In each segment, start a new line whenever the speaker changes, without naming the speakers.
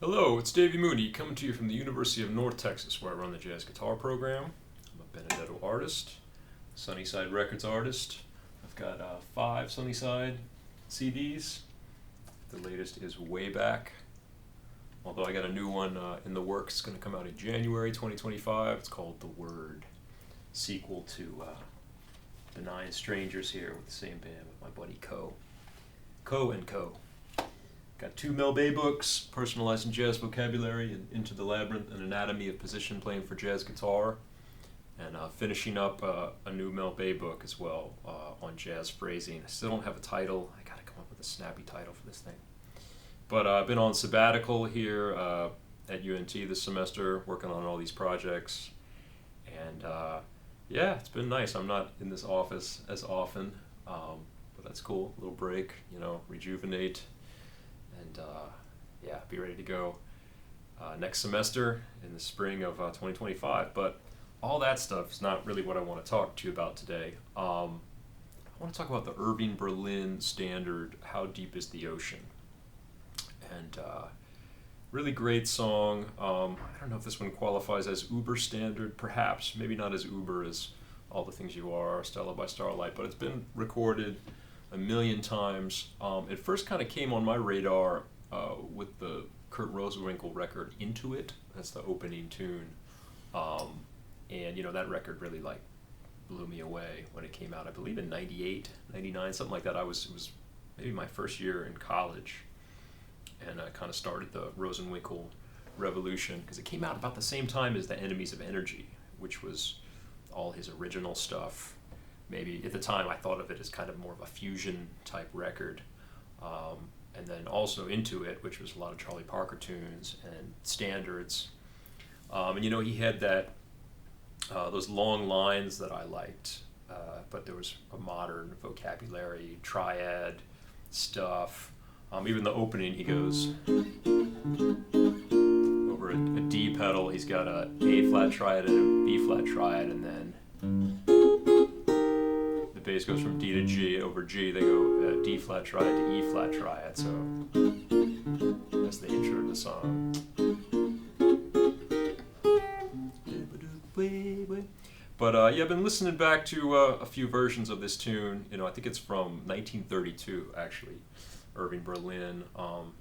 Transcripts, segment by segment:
Hello, it's Davey Mooney coming to you from the University of North Texas, where I run the jazz guitar program. I'm a Benedetto artist, Sunnyside Records artist. I've got 5 Sunnyside CDs. The latest is Way Back, although I got a new one in the works. It's going to come out in January 2025. It's called The Word, sequel to Benign Strangers here with the same band with my buddy Co. Got 2 Mel Bay books, Personalizing Jazz Vocabulary and Into the Labyrinth, an Anatomy of Position Playing for Jazz Guitar, and finishing up a new Mel Bay book as well on jazz phrasing. I still don't have a title. I gotta come up with a snappy title for this thing. But I've been on sabbatical here at UNT this semester, working on all these projects, and yeah, it's been nice. I'm not in this office as often, but that's cool. A little break, rejuvenate. And yeah, be ready to go next semester in the spring of 2025. But all that stuff is not really what I want to talk to you about today. I want to talk about the Irving Berlin standard, How Deep is the Ocean? And really great song. I don't know if this one qualifies as uber standard, perhaps. Maybe not as uber as All the Things You Are, Stella by Starlight, but it's been recorded a million times. It first kind of came on my radar with the Kurt Rosenwinkel record Intuit. That's the opening tune, and that record really blew me away when it came out. I believe in 98, 99, something like that. It was maybe my first year in college, and I kind of started the Rosenwinkel revolution because it came out about the same time as The Enemies of Energy, which was all his original stuff. Maybe at the time I thought of it as kind of more of a fusion type record, and then also Intuit, which was a lot of Charlie Parker tunes and standards, and he had that those long lines that I liked, but there was a modern vocabulary, triad stuff. Even the opening, he goes over a D pedal. He's got a A flat triad and a B flat triad, and then bass goes from D to G. Over G they go D flat triad to E flat triad, so that's the intro to the song. But yeah, I've been listening back to a few versions of this tune. I think it's from 1932 actually. Irving Berlin,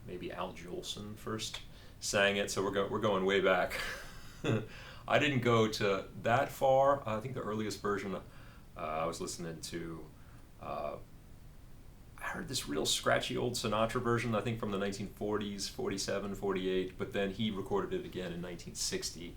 maybe Al Jolson first sang it, so we're going way back. I didn't go to that far. I think the earliest version I was listening to, I heard this real scratchy old Sinatra version, I think from the 1940s, 47, 48, but then he recorded it again in 1960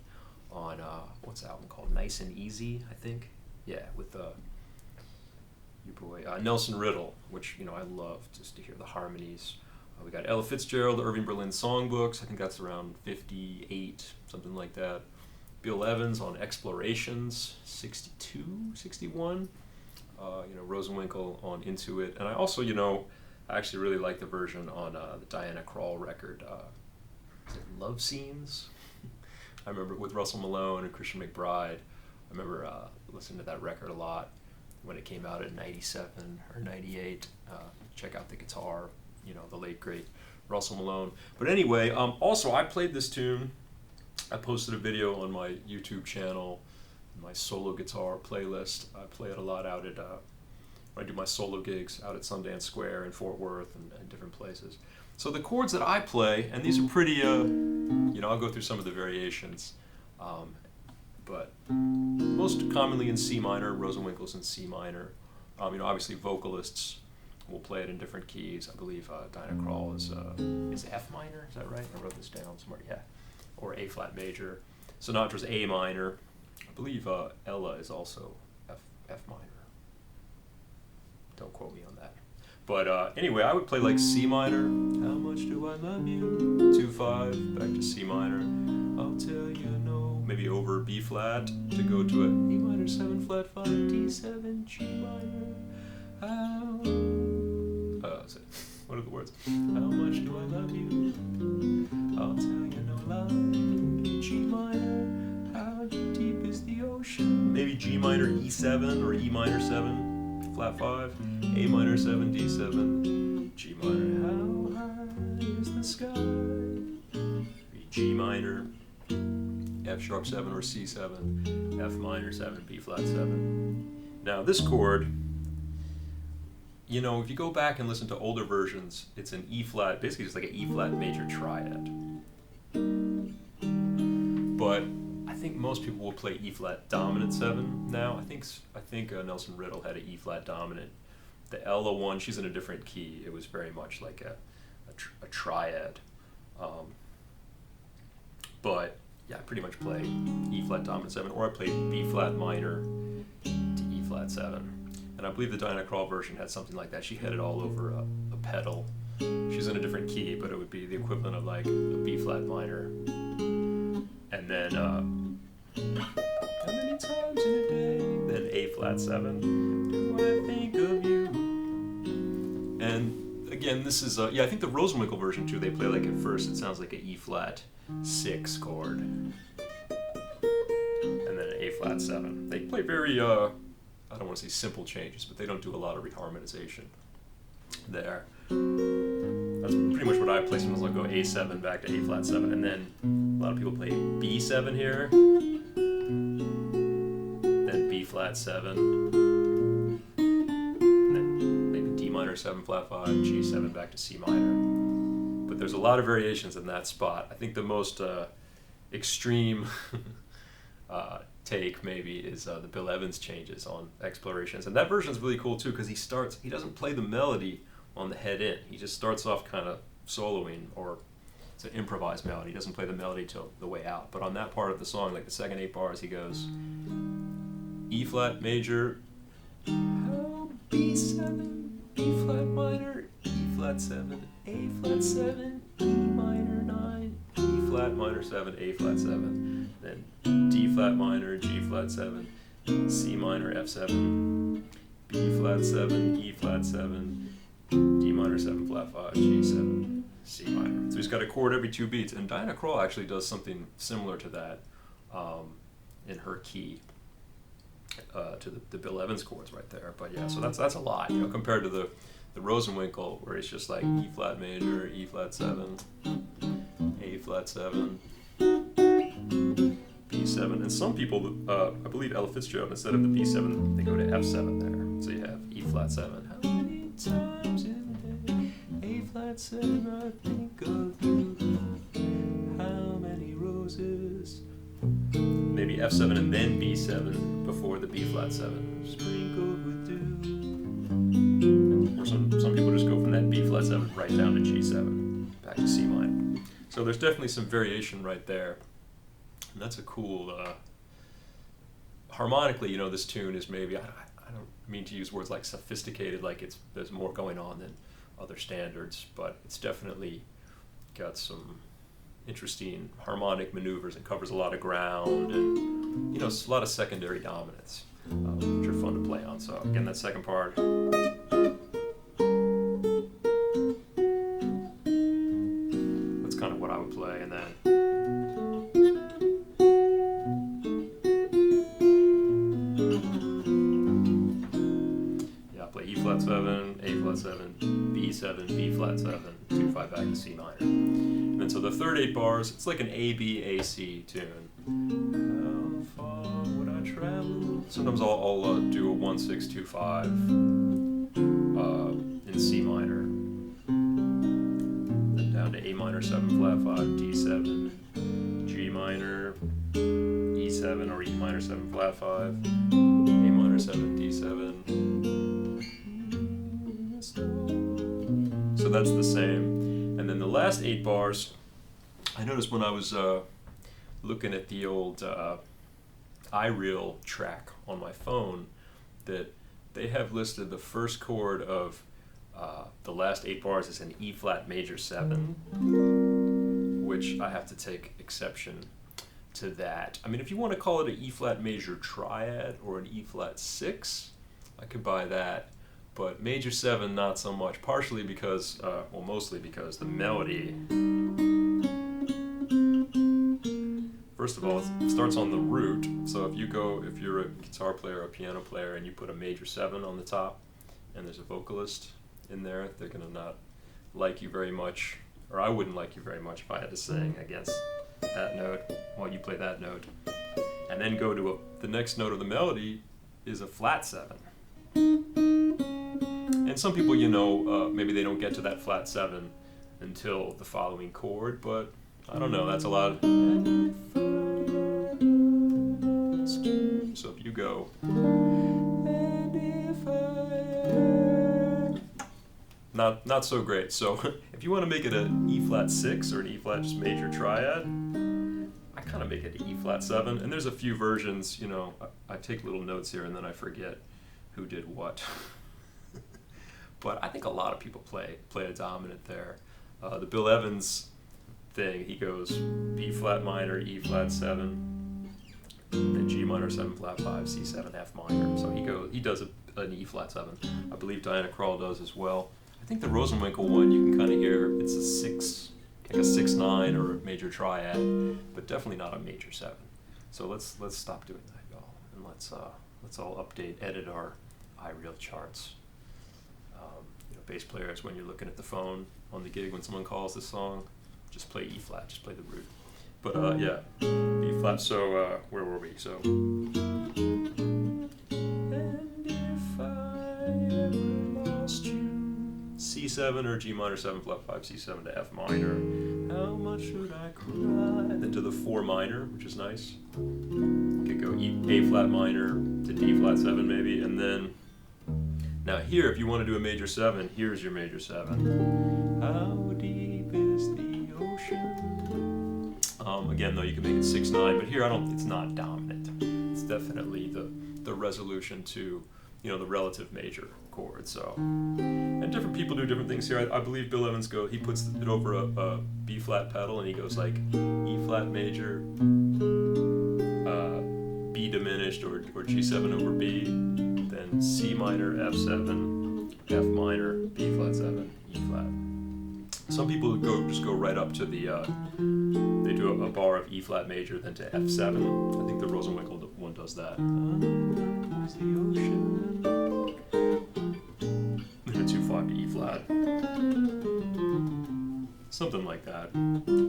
on, what's the album called? Nice and Easy, I think? Yeah, with your boy, Nelson Riddle, which, I love just to hear the harmonies. We got Ella Fitzgerald, Irving Berlin songbooks, I think that's around 58, something like that. Bill Evans on Explorations, 62, 61. Rosenwinkel on Intuit. And I also, I actually really like the version on the Diana Krall record, is it Love Scenes? I remember with Russell Malone and Christian McBride. I remember listening to that record a lot when it came out in 97 or 98. Check out the guitar, the late, great Russell Malone. But anyway, also I played this tune. I posted a video on my YouTube channel, my solo guitar playlist. I play it a lot out at, when I do my solo gigs out at Sundance Square in Fort Worth and different places. So the chords that I play, and these are pretty, I'll go through some of the variations, but most commonly in C minor. Rosenwinkel's in C minor. Obviously vocalists will play it in different keys. I believe Diana Krall is F minor, is that right? I wrote this down somewhere, yeah. Or A flat major. Sinatra's A minor. I believe Ella is also F minor. Don't quote me on that. But anyway, I would play like C minor. How much do I love you? 2-5, back to C minor. I'll tell you no. Maybe over B flat to go to a E minor 7 flat 5 D7 G minor. What are the words? How much do I love you? I'll tell you no lie. G minor. How deep is the ocean? Maybe G minor E7 or E minor 7 flat 5. A minor 7 D7 G minor. How high is the sky? G minor, F sharp 7 or C7, F minor 7, B flat 7. Now this chord, you know, if you go back and listen to older versions, it's an E flat, basically just like an E flat major triad. But I think most people will play E flat dominant 7 now. I think Nelson Riddle had an E flat dominant. The Ella one, she's in a different key. It was very much like a triad. But yeah, I pretty much play E flat dominant 7, or I play B flat minor to E flat 7. And I believe the Dinah Krall version had something like that. She had it all over a pedal. She's in a different key, but it would be the equivalent of like a B flat minor. And then, how many times in a day? Then A flat 7. Do I think of you? And again, this is, yeah, I think the Rosenwinkel version too, they play like at first, it sounds like an E flat 6 chord. And then an A flat 7. They play very, I don't want to say simple changes, but they don't do a lot of reharmonization there. That's pretty much what I play. Sometimes I'll go A7 back to A flat 7, and then a lot of people play B7 here, then B flat 7, and then maybe D minor 7 flat 5, G7 back to C minor. But there's a lot of variations in that spot. I think the most extreme take maybe is the Bill Evans changes on Explorations, and that version is really cool too because he doesn't play the melody on the head in. He just starts off kind of soloing, or it's an improvised melody. He doesn't play the melody till the way out. But on that part of the song, like the second 8 bars, he goes E flat major, B7, B flat minor, E flat 7, A flat 7, E minor 9, E flat minor 7, A flat 7, then D flat minor, G flat 7, C minor F7, B flat 7, E flat 7, D minor 7 flat 5, G7, C minor. So he's got a chord every 2 beats, and Dinah Krall actually does something similar to that in her key to the Bill Evans chords right there. But yeah, so that's a lot, you know, compared to the Rosenwinkel, where it's just like E flat major, E flat 7, A flat 7, B7, and some people, I believe Ella Fitzgerald, instead of the B7, they go to F7 there. So you have E flat 7. How many times in a day? A flat 7, I think of you. How many roses? Maybe F7 and then B7 before the B flat 7. Sprinkled with dew. Or some people just go from that B flat 7 right down to G7, back to C minor. So there's definitely some variation right there. And that's a cool, harmonically, you know, this tune is maybe, I don't mean to use words like sophisticated, like there's more going on than other standards, but it's definitely got some interesting harmonic maneuvers and covers a lot of ground, and, you know, a lot of secondary dominants, which are fun to play on. So again, that second part. That's kind of what I would play, and then E flat 7, A flat 7, B7, B flat 7, 2 5 back to C minor. And then so the third 8 bars, it's like an A B A C tune. How far would I travel? Sometimes I'll do a 1 6 2 5 in C minor. Then down to A minor 7 flat 5, D7, G minor, E7 or E minor 7 flat 5, A minor 7, D7. So that's the same. And then the last 8 bars, I noticed when I was looking at the old iReal track on my phone that they have listed the first chord of the last 8 bars as an E flat major 7, which I have to take exception to that. I mean, if you want to call it an E flat major triad or an E flat 6, I could buy that. But major 7, not so much, partially because, well, mostly because the melody, first of all, it starts on the root. So if you're a guitar player or a piano player and you put a major 7 on the top and there's a vocalist in there, they're going to not like you very much, or I wouldn't like you very much if I had to sing against that note while you play that note, and then go to the next note of the melody is a flat 7. And some people, maybe they don't get to that flat 7 until the following chord, but I don't know, that's a lot. So if you go, not so great. So if you want to make it an E flat 6 or an E flat just major triad, I kind of make it an E flat 7. And there's a few versions, I take little notes here and then I forget who did what. But I think a lot of people play a dominant there. The Bill Evans thing, he goes B flat minor, E flat 7, then G minor 7 flat 5, C7 F minor. So he does an E flat 7. I believe Diana Krall does as well. I think the Rosenwinkel one you can kind of hear it's a 6, like a 6/9 or a major triad, but definitely not a major 7. So let's stop doing that, y'all, and let's all edit our iReal charts. Bass players, when you're looking at the phone on the gig when someone calls this song, just play E flat, just play the root. But yeah, E flat. So where were we? So. And if I ever lost you, C7 or G minor 7 flat 5, C7 to F minor. How much should I cry? Then to the 4 minor, which is nice. You could go A flat minor to D flat 7 maybe, and then. Now here, if you want to do a major 7, here's your major 7. How deep is the ocean? Again, though, you can make it 6/9, but here it's not dominant. It's definitely the resolution to, the relative major chord. So, and different people do different things here. I believe Bill Evans he puts it over a B flat pedal, and he goes like E flat major, B diminished, or G7 over B. Then C minor, F7, F minor, B flat 7, E flat. Some people just go right up to the, they do a bar of E flat major, then to F7. I think the Rosenwinkel one does that. There's the ocean. Then a 2/5 to E flat. Something like that.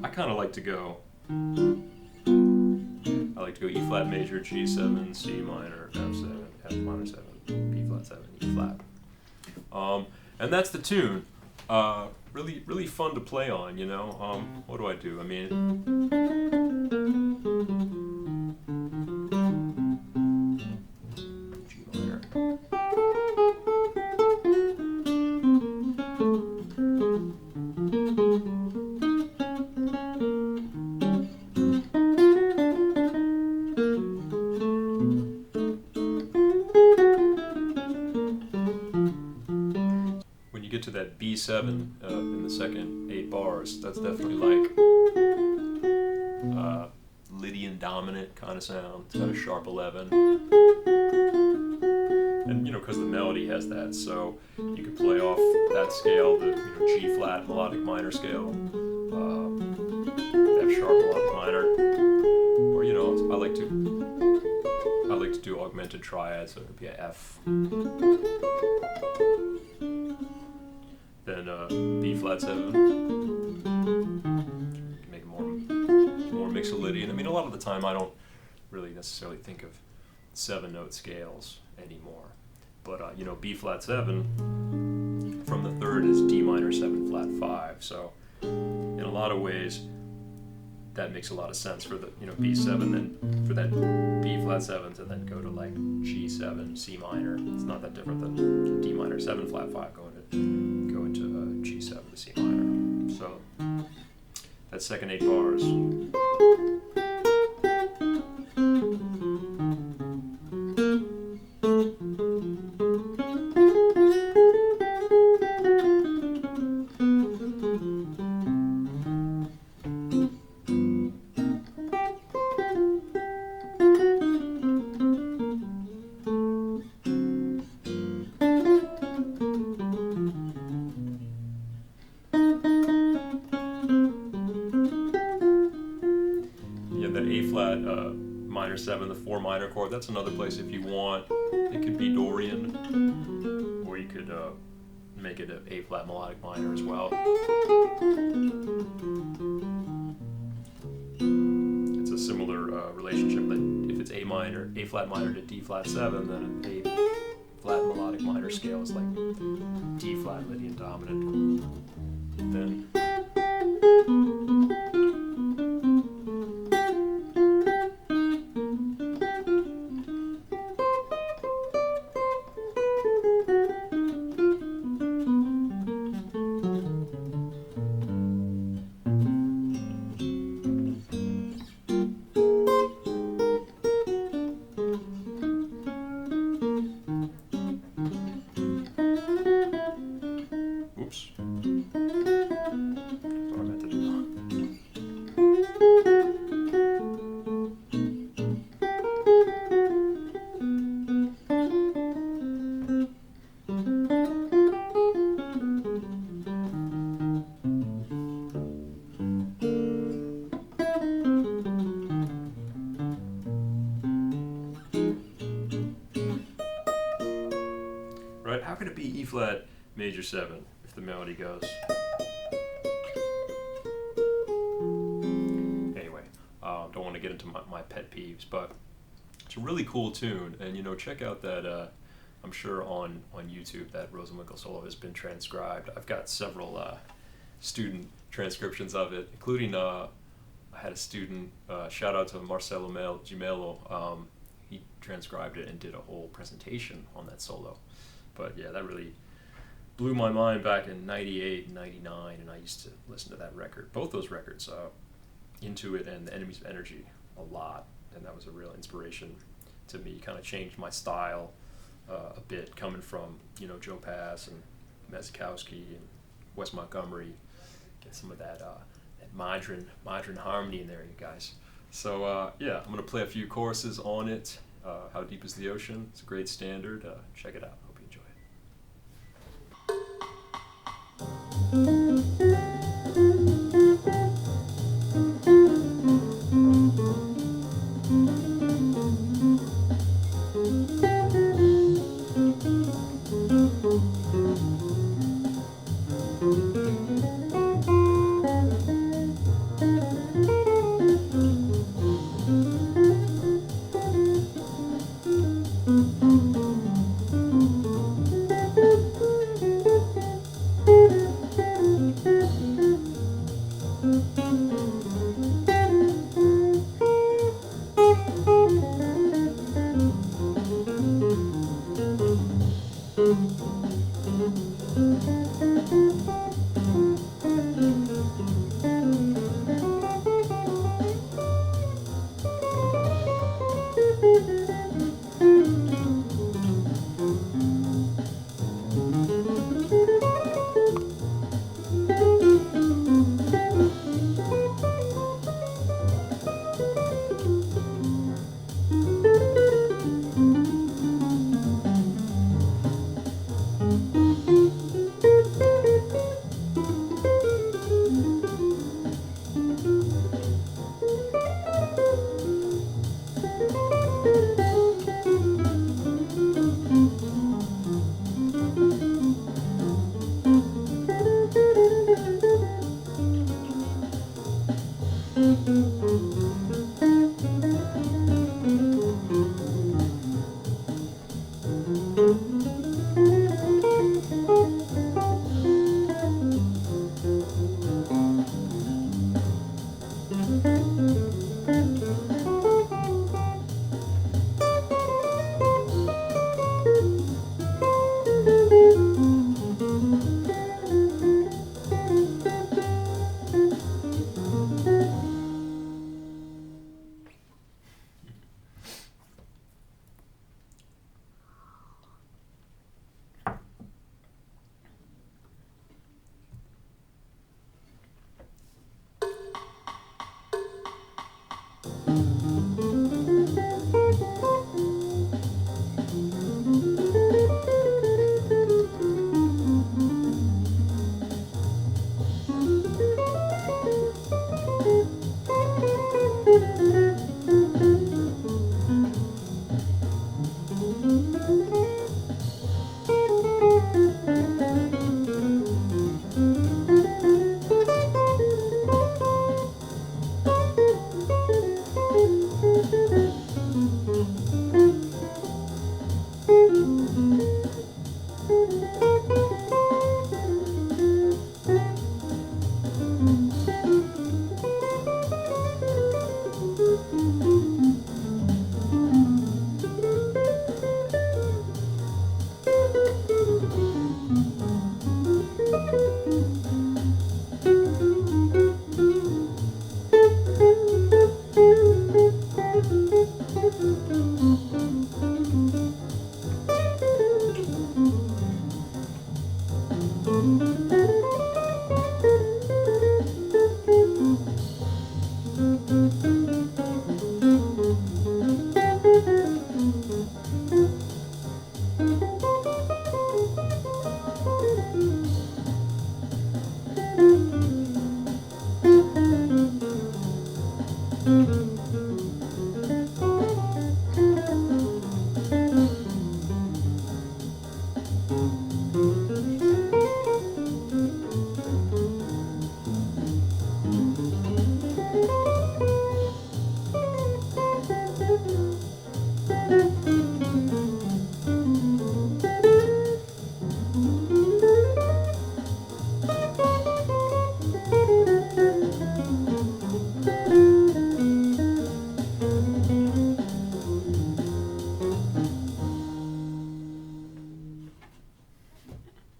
I kind of like to go. I like to go E flat major, G7, C minor, F7, F minor 7. B flat 7, E flat. And that's the tune. Really fun to play on, What do I do? I mean, G minor. To that B7 in the second 8 bars, that's definitely like Lydian dominant kind of sound. It's got a sharp 11, and because the melody has that, so you could play off that scale, the G flat melodic minor scale, F sharp melodic minor, or I like to do augmented triads, so it'd be a F. Then B flat 7. Make it more Mixolydian. I mean, a lot of the time I don't really necessarily think of 7-note scales anymore. But B flat 7 from the 3rd is D minor 7 flat 5. So in a lot of ways, that makes a lot of sense for the B7, then for that B flat 7 to then go to like G7 C minor. It's not that different than D minor 7 flat 5 going into G7 to C minor. So that second 8 bars. Minor 7, the 4 minor chord, that's another place if you want. It could be Dorian, or you could make it an A flat melodic minor as well. relationship that if it's A flat minor to D flat 7, then an A flat melodic minor scale is like D flat Lydian dominant. Then how could it be E flat major 7 if the melody goes? Anyway, don't want to get into my pet peeves, but it's a really cool tune, and check out that. I'm sure on YouTube that Rosenwinkel solo has been transcribed. I've got several student transcriptions of it, including I had a student. Shout out to Marcelo Gimelo. He transcribed it and did a whole presentation on that solo. But yeah, that really blew my mind back in 98 and 99, and I used to listen to that record, both those records, Intuit and The Enemies of Energy, a lot, and that was a real inspiration to me. Kind of changed my style a bit, coming from Joe Pass and Mezikowski and Wes Montgomery. Get some of that modern harmony in there, you guys. So yeah, I'm gonna play a few choruses on it. How Deep is the Ocean? It's a great standard. Check it out. Hope you enjoy it.
Thank you.